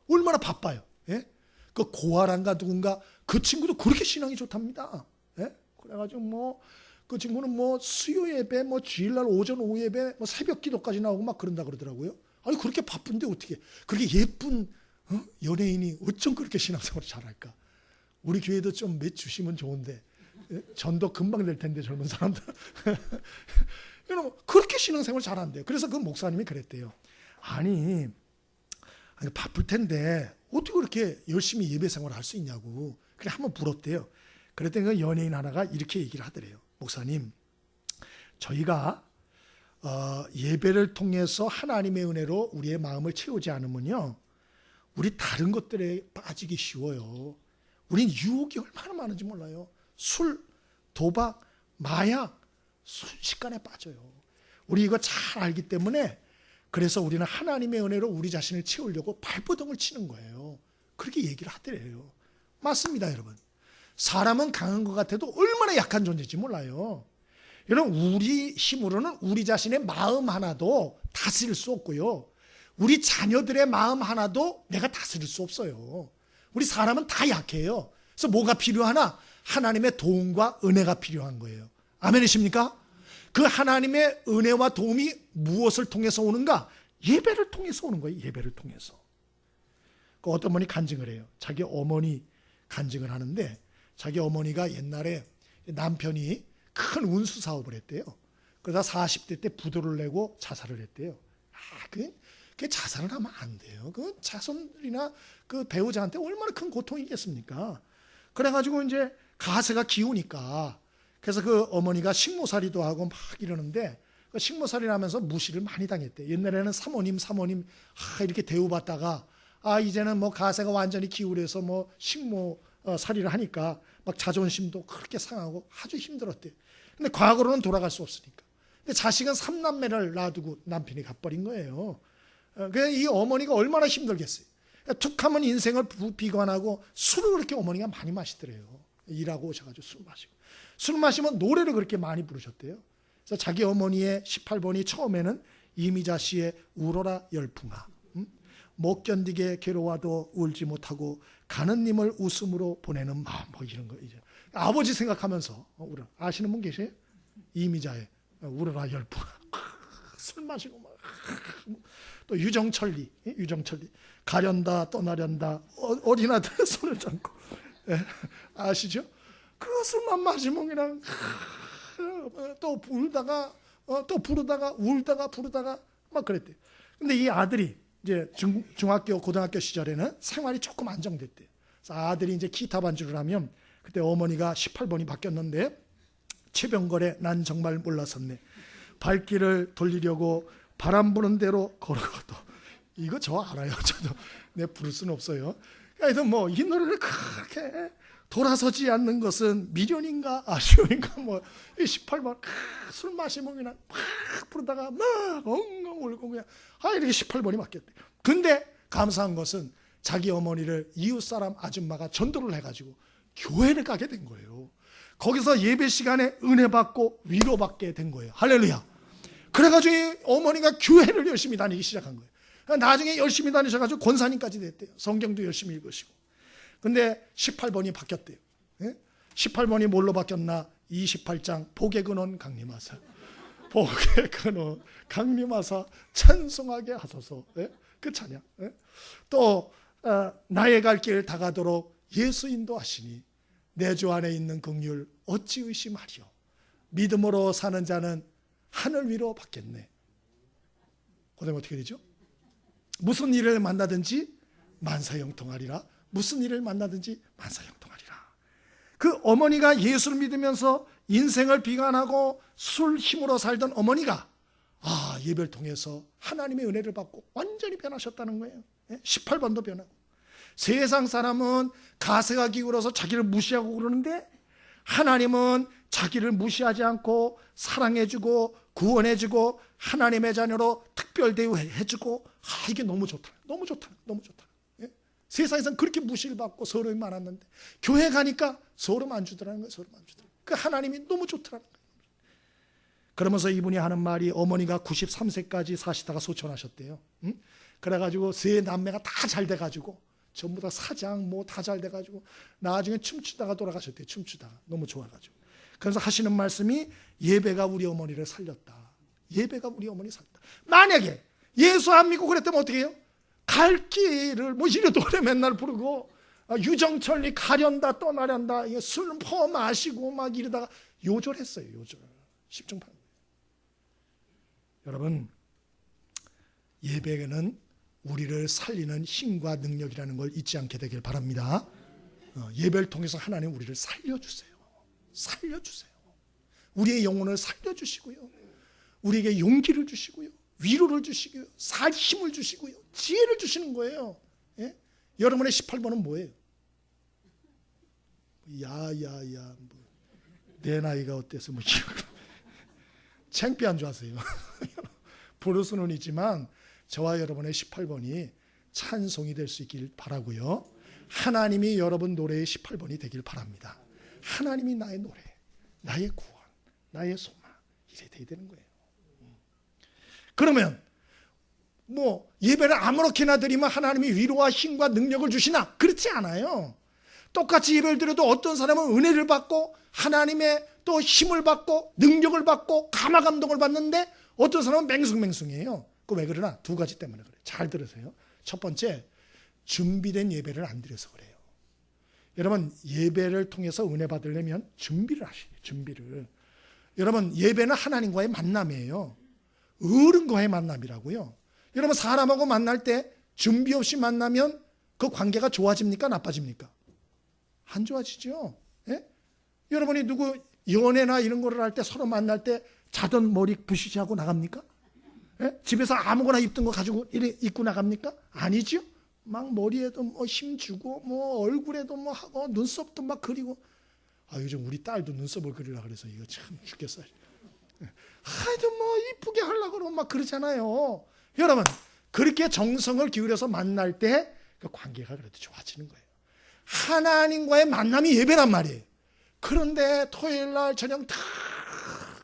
얼마나 바빠요. 예? 그 고아란가 누군가 그 친구도 그렇게 신앙이 좋답니다. 예? 그래가지고 그 친구는 수요 예배, 주일날 오전 오후 예배, 새벽 기도까지 나오고 막 그런다 그러더라고요. 아니 그렇게 바쁜데 어떻게 그렇게 예쁜 연예인이 어쩜 그렇게 신앙생활을 잘할까? 우리 교회도 좀 몇 주시면 좋은데 전도 금방 될 텐데 젊은 사람들 여러분 그렇게 신앙생활 잘한대요. 그래서 그 목사님이 그랬대요. 아니 바쁠 텐데 어떻게 그렇게 열심히 예배 생활을 할 수 있냐고 그래 한번 물었대요. 그랬더니 그 연예인 하나가 이렇게 얘기를 하더래요. 목사님, 저희가 예배를 통해서 하나님의 은혜로 우리의 마음을 채우지 않으면요 우리 다른 것들에 빠지기 쉬워요. 우린 유혹이 얼마나 많은지 몰라요. 술, 도박, 마약 순식간에 빠져요. 우리 이거 잘 알기 때문에 그래서 우리는 하나님의 은혜로 우리 자신을 채우려고 발버둥을 치는 거예요. 그렇게 얘기를 하더래요. 맞습니다, 여러분. 사람은 강한 것 같아도 얼마나 약한 존재인지 몰라요. 여러분, 우리 힘으로는 우리 자신의 마음 하나도 다스릴 수 없고요. 우리 자녀들의 마음 하나도 내가 다스릴 수 없어요. 우리 사람은 다 약해요. 그래서 뭐가 필요하나? 하나님의 도움과 은혜가 필요한 거예요. 아멘이십니까? 그 하나님의 은혜와 도움이 무엇을 통해서 오는가? 예배를 통해서 오는 거예요. 예배를 통해서. 그 어떤 분이 간증을 해요. 자기 어머니 간증을 하는데 자기 어머니가 옛날에 남편이 큰 운수 사업을 했대요. 그러다 40대 때 부도를 내고 자살을 했대요. 그게 자살을 하면 안 돼요. 그 자손이나 그 배우자한테 얼마나 큰 고통이겠습니까? 그래가지고 이제 가세가 기우니까 그래서 그 어머니가 식모살이도 하고 막 이러는데 그 식모살이를 하면서 무시를 많이 당했대. 옛날에는 사모님 이렇게 대우받다가 이제는 가세가 완전히 기울여서 식모살이를 하니까 막 자존심도 그렇게 상하고 아주 힘들었대. 근데 과거로는 돌아갈 수 없으니까. 근데 자식은 3남매를 놔두고 남편이 가버린 거예요. 그래서 이 어머니가 얼마나 힘들겠어요. 툭하면 인생을 비관하고 술을 그렇게 어머니가 많이 마시더래요. 일하고 오셔가지고 술 마시고. 술 마시면 노래를 그렇게 많이 부르셨대요. 그래서 자기 어머니의 18번이 처음에는 이미자 씨의 울어라 열풍아. 못 견디게 괴로워도 울지 못하고 가는 님을 웃음으로 보내는 마음 이런 거 이제 아버지 생각하면서 울어. 아시는 분 계세요? 이미자의 울어라 열풍아. 술 마시고 막 또 유정철리 가련다 떠나련다 어린아들의 손을 잡고 아시죠? 그것을만 마시면 그냥 또 울다가 또 부르다가 울다가 부르다가 막 그랬대요. 근데 이 아들이 이제 중학교 고등학교 시절에는 생활이 조금 안정됐대요. 그래서 아들이 이제 기타 반주를 하면 그때 어머니가 18번이 바뀌었는데 최병걸의 난 정말 몰랐었네. 발길을 돌리려고 바람 부는 대로 걸어가도 이거 저 알아요. 저도 내 부를 수는 없어요. 그래서 이 노래를 그렇게 돌아서지 않는 것은 미련인가 아쉬움인가 이 18번 술 마시면 그냥 막 부르다가 막 엉엉 울고 그냥 이렇게 18번이 바뀌었대. 근데 감사한 것은 자기 어머니를 이웃 사람 아줌마가 전도를 해가지고 교회를 가게 된 거예요. 거기서 예배 시간에 은혜 받고 위로받게 된 거예요. 할렐루야. 그래가지고 어머니가 교회를 열심히 다니기 시작한 거예요. 나중에 열심히 다니셔가지고 권사님까지 됐대요. 성경도 열심히 읽으시고. 근데 18번이 바뀌었대요. 18번이 뭘로 바뀌었나? 28장 복의 근원 강림하사. 복의 근원 강림하사 찬송하게 하소서. 그 찬양. 또 나의 갈 길 다가도록 예수 인도하시니 내 주 안에 있는 긍휼 어찌 의심하리요. 믿음으로 사는 자는 하늘 위로 받겠네. 그다음에 어떻게 되죠? 무슨 일을 만나든지 만사형통하리라. 무슨 일을 만나든지 만사형통하리라. 그 어머니가 예수를 믿으면서 인생을 비관하고 술 힘으로 살던 어머니가 예배를 통해서 하나님의 은혜를 받고 완전히 변하셨다는 거예요. 18번도 변하고. 세상 사람은 가세가 기울어서 자기를 무시하고 그러는데 하나님은 자기를 무시하지 않고 사랑해주고 구원해주고 하나님의 자녀로 특별 대우해주고, 이게 너무 좋다. 너무 좋다. 너무 좋다. 세상에서는 그렇게 무시를 받고 서러움이 많았는데 교회 가니까 서러움 안 주더라는 거예요. 서러움 안 주더라. 그 하나님이 너무 좋더라는 거예요. 그러면서 이분이 하는 말이, 어머니가 93세까지 사시다가 소천하셨대요. 그래가지고 세 남매가 다 잘 돼가지고 전부 다 사장 뭐 다 잘 돼가지고 나중에 춤추다가 돌아가셨대요. 춤추다가 너무 좋아가지고. 그래서 하시는 말씀이, 예배가 우리 어머니를 살렸다. 예배가 우리 어머니 살렸다. 만약에 예수 안 믿고 그랬다면 어떻게 해요? 갈 길을 뭐 이래 노래 맨날 부르고 유정철이 가련다 떠나련다 술 퍼 마시고 막 이러다가 요절했어요. 요절. 십중팔. 여러분, 예배는 우리를 살리는 힘과 능력이라는 걸 잊지 않게 되길 바랍니다. 예배를 통해서 하나님 우리를 살려주세요. 살려주세요. 우리의 영혼을 살려주시고요, 우리에게 용기를 주시고요, 위로를 주시고요, 살 힘을 주시고요, 지혜를 주시는 거예요. 예? 여러분의 18번은 뭐예요? 야야야 뭐, 내 나이가 어때서 뭐 창피한 줄 아세요? 부를 수는 있지만 저와 여러분의 18번이 찬송이 될 수 있길 바라고요. 하나님이 여러분 노래의 18번이 되길 바랍니다. 하나님이 나의 노래, 나의 구원, 나의 소망, 이래 돼야 되는 거예요. 그러면 뭐 예배를 아무렇게나 드리면 하나님이 위로와 힘과 능력을 주시나? 그렇지 않아요. 똑같이 예배를 드려도 어떤 사람은 은혜를 받고 하나님의 또 힘을 받고 능력을 받고 감화 감동을 받는데 어떤 사람은 맹숭맹숭해요. 그 왜 그러나? 두 가지 때문에 그래요. 잘 들으세요. 첫 번째, 준비된 예배를 안 드려서 그래요. 여러분, 예배를 통해서 은혜 받으려면 준비를 하셔야 돼요. 준비를. 여러분, 예배는 하나님과의 만남이에요. 어른과의 만남이라고요. 여러분, 사람하고 만날 때 준비 없이 만나면 그 관계가 좋아집니까? 나빠집니까? 안 좋아지죠. 예? 여러분이 누구 연애나 이런 거를 할 때 서로 만날 때 자던 머리 부시시하고 나갑니까? 예? 집에서 아무거나 입던 거 가지고 이래 입고 나갑니까? 아니죠. 막 머리에도 뭐 힘주고 뭐 얼굴에도 뭐 하고 눈썹도 막 그리고, 요즘 우리 딸도 눈썹을 그리려고 그래서 이거 참 죽겠어요. 하여튼 뭐 이쁘게 하려고 그러면 막 그러잖아요. 여러분, 그렇게 정성을 기울여서 만날 때 그 관계가 그래도 좋아지는 거예요. 하나님과의 만남이 예배란 말이에요. 그런데 토요일 날 저녁 다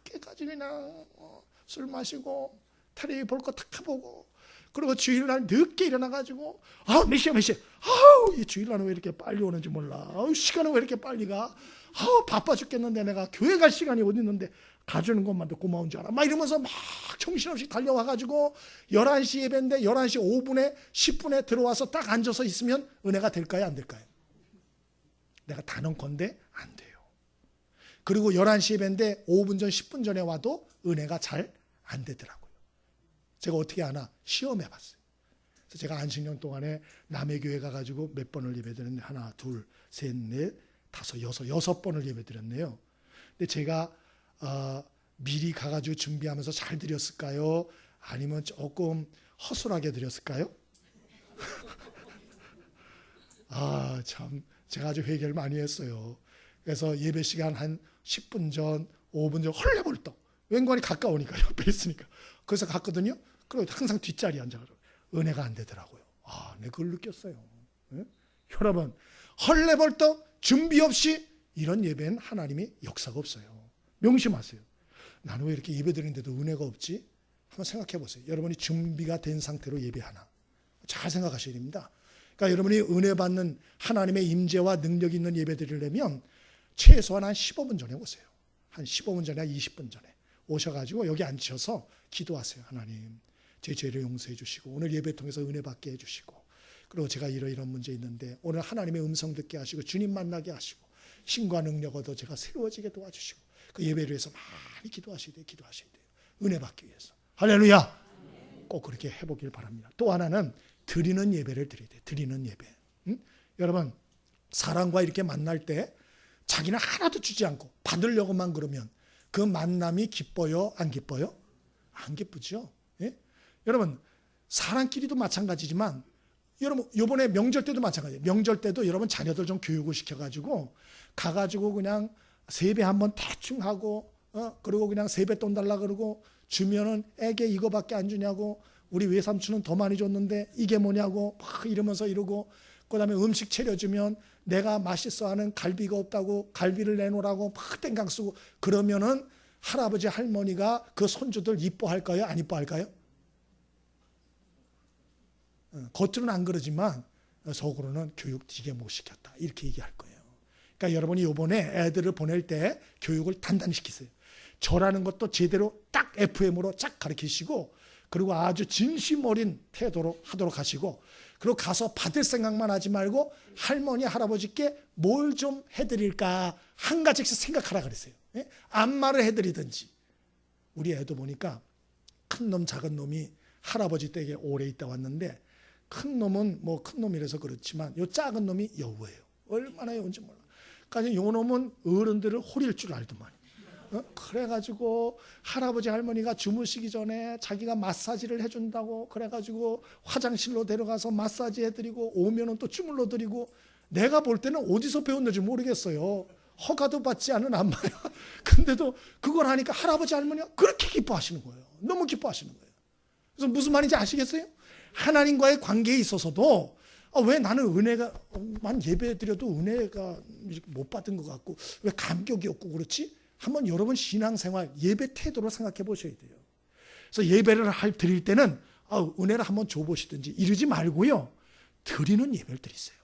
깨까지 그냥 술 마시고 텔레비 볼 거 다 보고, 그리고 주일날 늦게 일어나가지고 몇 시야 이 주일날은 왜 이렇게 빨리 오는지 몰라. 시간은 왜 이렇게 빨리 가. 바빠 죽겠는데 내가 교회 갈 시간이 어디 있는데 가주는 것만도 고마운 줄 알아. 막 이러면서 막 정신없이 달려와가지고 11시 예배인데 11시 5분에 10분에 들어와서 딱 앉아서 있으면 은혜가 될까요? 안 될까요? 내가 단언컨대 안 돼요. 그리고 11시 예배인데 5분 전 10분 전에 와도 은혜가 잘 안 되더라고요. 제가 어떻게 아나? 시험해 봤어요. 그래서 제가 안식년 동안에 남의 교회 가가지고 몇 번을 예배드렸는데, 하나, 둘, 셋, 넷, 다섯, 여섯 번을 예배드렸네요. 근데 제가 미리 가가지고 준비하면서 잘 드렸을까요? 아니면 조금 허술하게 드렸을까요? 참 제가 아주 회개를 많이 했어요. 그래서 예배 시간 한 10분 전, 5분 전 헐레벌떡, 웬관이 가까우니까 옆에 있으니까 그래서 갔거든요. 그리고 항상 뒷자리에 앉아가지고 은혜가 안 되더라고요. 내가 그걸 느꼈어요. 네? 여러분, 헐레벌떡 준비 없이 이런 예배는 하나님의 역사가 없어요. 명심하세요. 나는 왜 이렇게 예배 드리는데도 은혜가 없지? 한번 생각해 보세요. 여러분이 준비가 된 상태로 예배하나? 잘 생각하셔야 됩니다. 그러니까 여러분이 은혜 받는 하나님의 임재와 능력이 있는 예배 드리려면 최소한 한 15분 전에 오세요. 한 15분 전에, 20분 전에 오셔가지고 여기 앉으셔서 기도하세요. 하나님, 제 죄를 용서해 주시고 오늘 예배 통해서 은혜 받게 해주시고, 그리고 제가 이런 문제 있는데 오늘 하나님의 음성 듣게 하시고 주님 만나게 하시고 힘과 능력 얻어 제가 새로워지게 도와주시고, 그 예배를 위해서 많이 기도하셔야 돼요. 은혜 받기 위해서. 할렐루야. 꼭 그렇게 해보길 바랍니다. 또 하나는 드리는 예배를 드려야 돼요. 드리는 예배. 여러분, 사람과 이렇게 만날 때 자기는 하나도 주지 않고 받으려고만 그러면 그 만남이 기뻐요? 안 기뻐요? 안 기쁘죠? 예? 여러분 사람끼리도 마찬가지지만 여러분 요번에 명절 때도 마찬가지예요. 명절 때도 여러분 자녀들 좀 교육을 시켜가지고 가가지고 그냥 세배 한번 대충 하고 그리고 그냥 세뱃돈 달라 그러고 주면은 애게 이거밖에 안 주냐고 우리 외삼촌은 더 많이 줬는데 이게 뭐냐고 막 이러면서 이러고 그다음에 음식 차려주면 내가 맛있어하는 갈비가 없다고 갈비를 내놓으라고 막 땡강 쓰고 그러면은 할아버지 할머니가 그 손주들 이뻐할까요? 안 이뻐할까요? 겉으로는 안 그러지만 속으로는 교육 되게 못 시켰다 이렇게 얘기할 거예요. 그러니까 여러분이 이번에 애들을 보낼 때 교육을 단단히 시키세요. 저라는 것도 제대로 딱 FM으로 쫙 가르치시고 그리고 아주 진심 어린 태도로 하도록 하시고 그리고 가서 받을 생각만 하지 말고 할머니 할아버지께 뭘 좀 해드릴까 한 가지씩 생각하라 그랬어요. 안마를 해드리든지 우리 애도 보니까 큰 놈 작은 놈이 할아버지 댁에 오래 있다 왔는데 큰 놈은 뭐 큰 놈이라서 그렇지만 요 작은 놈이 여우예요. 얼마나 여우인지 몰라. 그러니까 요 놈은 어른들을 호릴 줄 알더만. 그래가지고 할아버지 할머니가 주무시기 전에 자기가 마사지를 해준다고 그래가지고 화장실로 데려가서 마사지 해드리고 오면은 또 주물러 드리고 내가 볼 때는 어디서 배웠는지 모르겠어요. 허가도 받지 않은 안마야. 근데도 그걸 하니까 할아버지 할머니가 그렇게 기뻐하시는 거예요. 너무 기뻐하시는 거예요. 그래서 무슨 말인지 아시겠어요? 하나님과의 관계에 있어서도 왜 나는 은혜가만 예배 드려도 은혜가 못 받은 것 같고 왜 감격이 없고 그렇지? 한번 여러분 신앙생활 예배 태도로 생각해 보셔야 돼요. 그래서 예배를 드릴 때는 은혜를 한번 줘보시든지 이러지 말고요. 드리는 예배를 드리세요.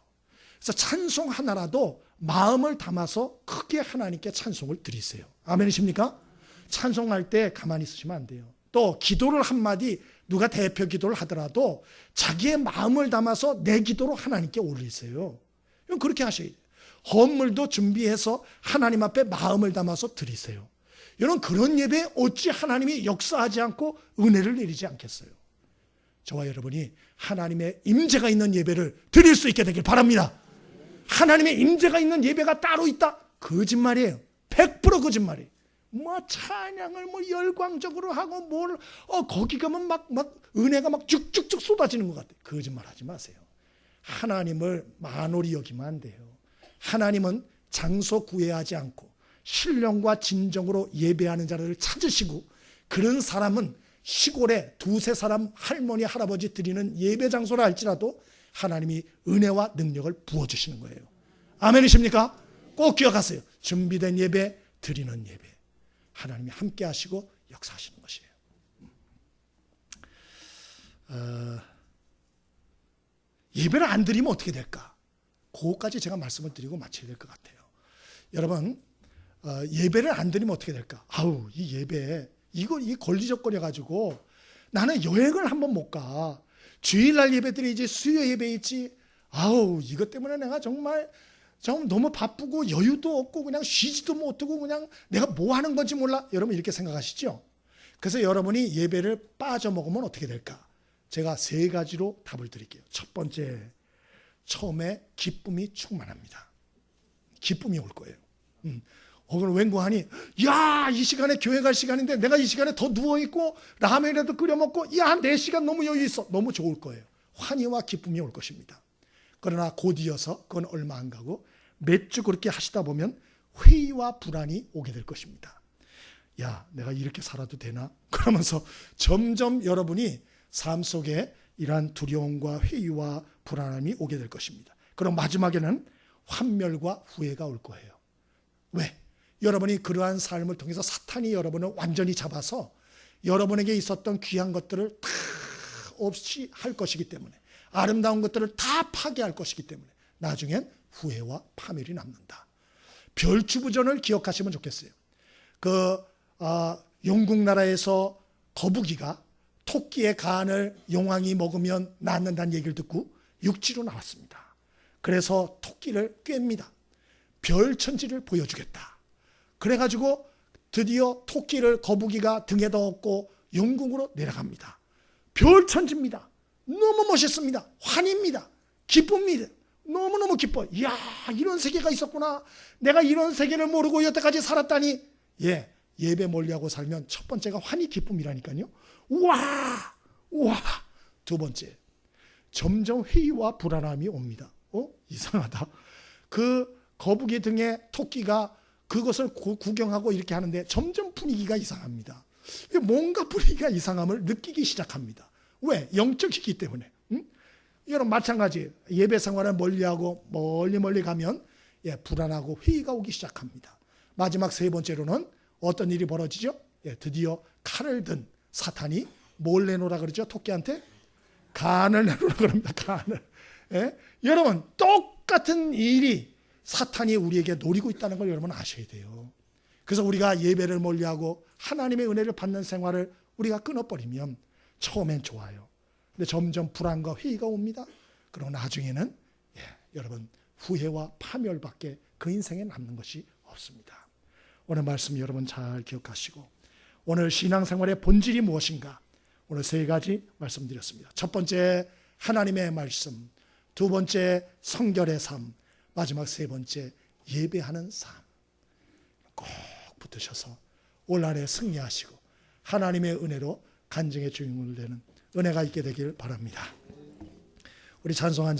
그래서 찬송 하나라도 마음을 담아서 크게 하나님께 찬송을 드리세요. 아멘이십니까? 찬송할 때 가만히 있으시면 안 돼요. 또 기도를 한마디 누가 대표 기도를 하더라도 자기의 마음을 담아서 내 기도로 하나님께 올리세요. 그렇게 하셔야 돼요. 헌물도 준비해서 하나님 앞에 마음을 담아서 드리세요. 여러분 그런 예배에 어찌 하나님이 역사하지 않고 은혜를 내리지 않겠어요? 저와 여러분이 하나님의 임재가 있는 예배를 드릴 수 있게 되길 바랍니다. 하나님의 임재가 있는 예배가 따로 있다? 거짓말이에요. 100% 거짓말이에요. 뭐 찬양을 뭐 열광적으로 하고 뭘 거기 가면 막 은혜가 막 쭉쭉쭉 쏟아지는 것 같아요. 거짓말하지 마세요. 하나님을 만홀히 여기면 안 돼요. 하나님은 장소 구애하지 않고 신령과 진정으로 예배하는 자를 찾으시고 그런 사람은 시골에 두세 사람 할머니 할아버지 드리는 예배 장소라 할지라도 하나님이 은혜와 능력을 부어주시는 거예요. 아멘이십니까? 꼭 기억하세요. 준비된 예배, 드리는 예배 하나님이 함께 하시고 역사하시는 것이에요. 예배를 안 드리면 어떻게 될까? 그거까지 제가 말씀을 드리고 마쳐야 될 것 같아요. 여러분 예배를 안 드리면 어떻게 될까? 이 예배 이 걸리적거려 가지고 나는 여행을 한번 못 가. 주일날 예배 드리지 수요 예배 있지. 이것 때문에 내가 정말 너무 바쁘고 여유도 없고 그냥 쉬지도 못하고 그냥 내가 뭐 하는 건지 몰라. 여러분 이렇게 생각하시죠? 그래서 여러분이 예배를 빠져먹으면 어떻게 될까? 제가 3가지로 답을 드릴게요. 첫 번째, 처음에 기쁨이 충만합니다. 기쁨이 올 거예요. 그럼 웬고하니 이 시간에 교회 갈 시간인데 내가 이 시간에 더 누워있고 라면이라도 끓여 먹고 4시간 너무 여유 있어. 너무 좋을 거예요. 환희와 기쁨이 올 것입니다. 그러나 곧 이어서 그건 얼마 안 가고 몇 주 그렇게 하시다 보면 회의와 불안이 오게 될 것입니다. 내가 이렇게 살아도 되나? 그러면서 점점 여러분이 삶 속에 이러한 두려움과 회의와 불안함이 오게 될 것입니다. 그럼 마지막에는 환멸과 후회가 올 거예요. 왜? 여러분이 그러한 삶을 통해서 사탄이 여러분을 완전히 잡아서 여러분에게 있었던 귀한 것들을 다 없이 할 것이기 때문에 아름다운 것들을 다 파괴할 것이기 때문에 나중엔 후회와 파멸이 남는다. 별주부전을 기억하시면 좋겠어요. 영국 나라에서 거북이가 토끼의 간을 용왕이 먹으면 낫는다는 얘기를 듣고 육지로 나왔습니다. 그래서 토끼를 꿰입니다. 별천지를 보여주겠다. 그래가지고 드디어 토끼를 거북이가 등에다 업고 영국으로 내려갑니다. 별천지입니다. 너무 멋있습니다. 환희입니다. 기쁩니다. 너무너무 기뻐. 이런 세계가 있었구나. 내가 이런 세계를 모르고 여태까지 살았다니. 예배 멀리하고 살면 첫 번째가 환희 기쁨이라니까요. 우와 우와. 두 번째, 점점 회의와 불안함이 옵니다. 이상하다. 그 거북이 등에 토끼가 그것을 구경하고 이렇게 하는데 점점 분위기가 이상합니다. 뭔가 분위기가 이상함을 느끼기 시작합니다. 왜? 영적이기 때문에. 여러분 마찬가지, 예배 생활을 멀리하고 멀리 가면 불안하고 회의가 오기 시작합니다. 마지막 세 번째로는 어떤 일이 벌어지죠? 드디어 칼을 든 사탄이 뭘 내놓으라 그러죠? 토끼한테? 간을 내놓으라 그럽니다. 간을. 여러분 똑같은 일이 사탄이 우리에게 노리고 있다는 걸 여러분 아셔야 돼요. 그래서 우리가 예배를 멀리하고 하나님의 은혜를 받는 생활을 우리가 끊어버리면 처음엔 좋아요. 근데 점점 불안과 회의가 옵니다. 그러고 나중에는 여러분 후회와 파멸밖에 그 인생에 남는 것이 없습니다. 오늘 말씀 여러분 잘 기억하시고, 오늘 신앙생활의 본질이 무엇인가? 오늘 세 가지 말씀드렸습니다. 첫 번째, 하나님의 말씀. 두 번째, 성결의 삶. 마지막 세 번째, 예배하는 삶. 꼭 붙으셔서 올 한해 승리하시고 하나님의 은혜로 간증의 주인공을 되는 은혜가 있게 되길 바랍니다. 우리 찬송한 자